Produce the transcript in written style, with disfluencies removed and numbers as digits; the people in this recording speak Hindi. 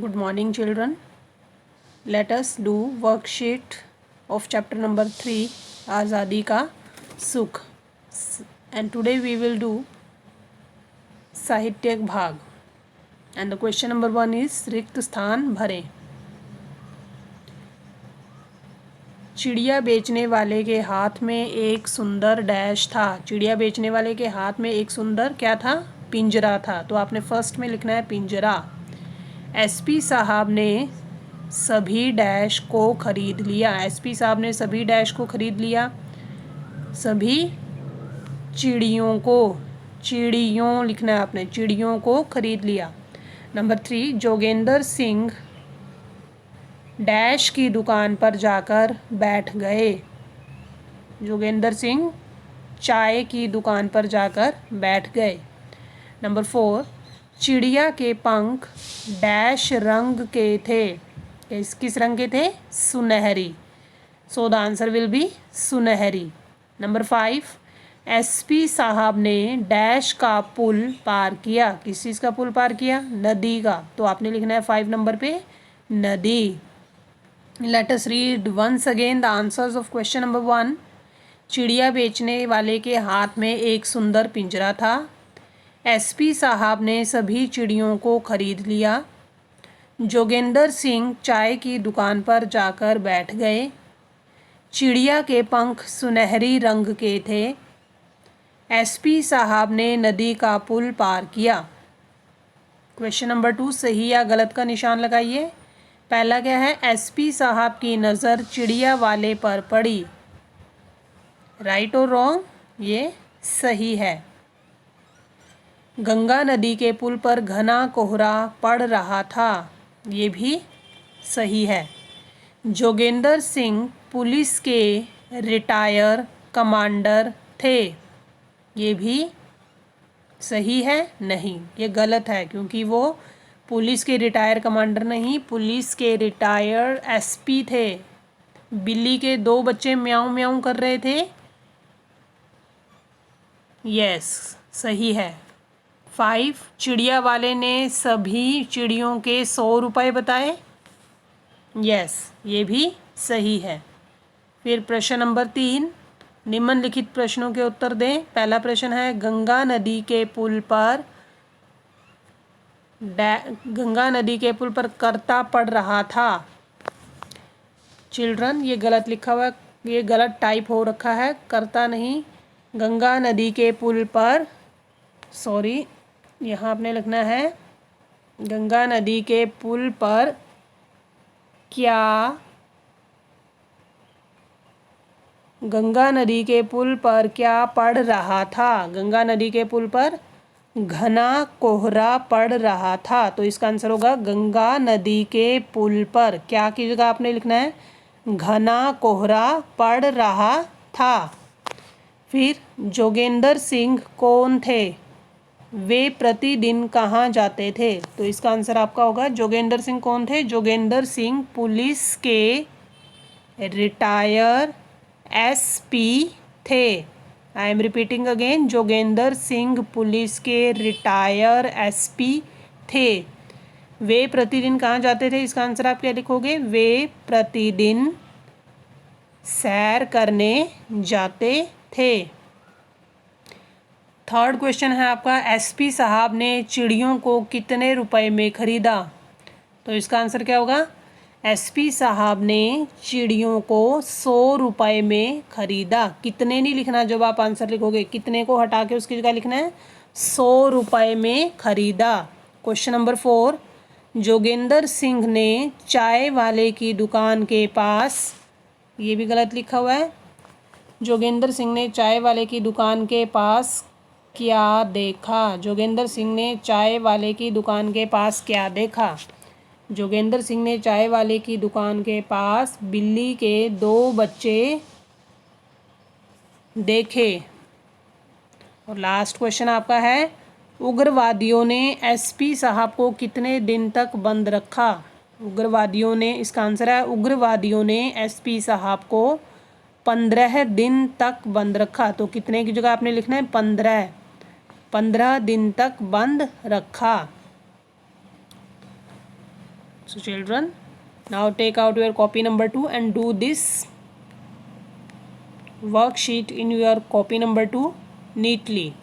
Good morning, children. Let us do worksheet of chapter number 3, Azadi Ka Sukh. And today we will do Sahityak Bhag. And the question number 1 is रिक्त स्थान भरें. चिड़िया बेचने वाले के हाथ में एक सुंदर डैश था. चिड़िया बेचने वाले के हाथ में एक सुंदर क्या था? पिंजरा था. तो आपने फर्स्ट में लिखना है पिंजरा. एसपी साहब ने सभी डैश को खरीद लिया. एसपी साहब ने सभी डैश को खरीद लिया. सभी चिड़ियों को, चिड़ियों लिखना है आपने, चिड़ियों को खरीद लिया. नंबर 3, जोगेंद्र सिंह डैश की दुकान पर जाकर बैठ गए. जोगेंद्र सिंह चाय की दुकान पर जाकर बैठ गए. नंबर 4, चिड़िया के पंख डैश रंग के थे. किस रंग के थे? सुनहरी. So the answer will be सुनहरी. नंबर 5, एसपी साहब ने डैश का पुल पार किया. किस चीज़ का पुल पार किया? नदी का. तो आपने लिखना है 5 नंबर पे नदी. Let us read once again the answers of question number 1. चिड़िया बेचने वाले के हाथ में एक सुंदर पिंजरा था. एसपी साहब ने सभी चिड़ियों को खरीद लिया. जोगेंद्र सिंह चाय की दुकान पर जाकर बैठ गए. चिड़िया के पंख सुनहरी रंग के थे. एसपी साहब ने नदी का पुल पार किया. क्वेश्चन नंबर 2, सही या गलत का निशान लगाइए. पहला क्या है? एसपी साहब की नज़र चिड़िया वाले पर पड़ी. राइट और रॉन्ग? ये सही है. गंगा नदी के पुल पर घना कोहरा पड़ रहा था. ये भी सही है. जोगेंद्र सिंह पुलिस के रिटायर कमांडर थे. ये भी सही है? नहीं, ये गलत है, क्योंकि वो पुलिस के रिटायर कमांडर नहीं, पुलिस के रिटायर एसपी थे. बिल्ली के 2 बच्चे म्याऊं म्याऊं कर रहे थे. यस, सही है. 5, चिड़िया वाले ने सभी चिड़ियों के 100 रुपये बताए. यस, ये भी सही है. फिर प्रश्न नंबर 3, निम्नलिखित प्रश्नों के उत्तर दें. पहला प्रश्न है, गंगा नदी के पुल पर करता पड़ रहा था. चिल्ड्रन, ये गलत लिखा हुआ है, ये गलत टाइप हो रखा है. करता नहीं, गंगा नदी के पुल पर, सॉरी, यहाँ आपने लिखना है गंगा नदी के पुल पर क्या, गंगा नदी के पुल पर क्या पड़ रहा था? गंगा नदी के पुल पर घना कोहरा पड़ रहा था. तो इसका आंसर होगा गंगा नदी के पुल पर क्या की जगह आपने लिखना है घना कोहरा पड़ रहा था. फिर जोगेंद्र सिंह कौन थे? वे प्रतिदिन कहाँ जाते थे? तो इसका आंसर आपका होगा जोगेंद्र सिंह कौन थे? जोगेंद्र सिंह पुलिस के रिटायर एसपी थे. I am repeating again, Jogendra Singh police के रिटायर एसपी थे. वे प्रतिदिन कहाँ जाते थे? इसका आंसर आप क्या लिखोगे? वे प्रतिदिन सैर करने जाते थे. थर्ड क्वेश्चन है आपका, एसपी साहब ने चिड़ियों को कितने रुपए में खरीदा? तो इसका आंसर क्या होगा? एसपी साहब ने चिड़ियों को 100 रुपये में खरीदा. कितने नहीं लिखना जब आप आंसर लिखोगे, कितने को हटा के उसकी जगह लिखना है 100 रुपये में खरीदा. क्वेश्चन नंबर 4, जोगेंद्र सिंह ने चाय वाले की दुकान के पास, ये भी गलत लिखा हुआ है. जोगेंद्र सिंह ने चाय वाले की दुकान के पास क्या देखा? जोगेंद्र सिंह ने चाय वाले की दुकान के पास क्या देखा? जोगेंद्र सिंह ने चाय वाले की दुकान के पास बिल्ली के 2 बच्चे देखे. और लास्ट क्वेश्चन आपका है, उग्रवादियों ने एसपी साहब को कितने दिन तक बंद रखा? उग्रवादियों ने, इसका आंसर है उग्रवादियों ने एसपी साहब को 15 दिन तक बंद रखा. तो कितने की जगह आपने लिखना है 15 दिन तक बंद रखा. So children, now take out your copy number 2 and do this worksheet in your copy number 2 neatly.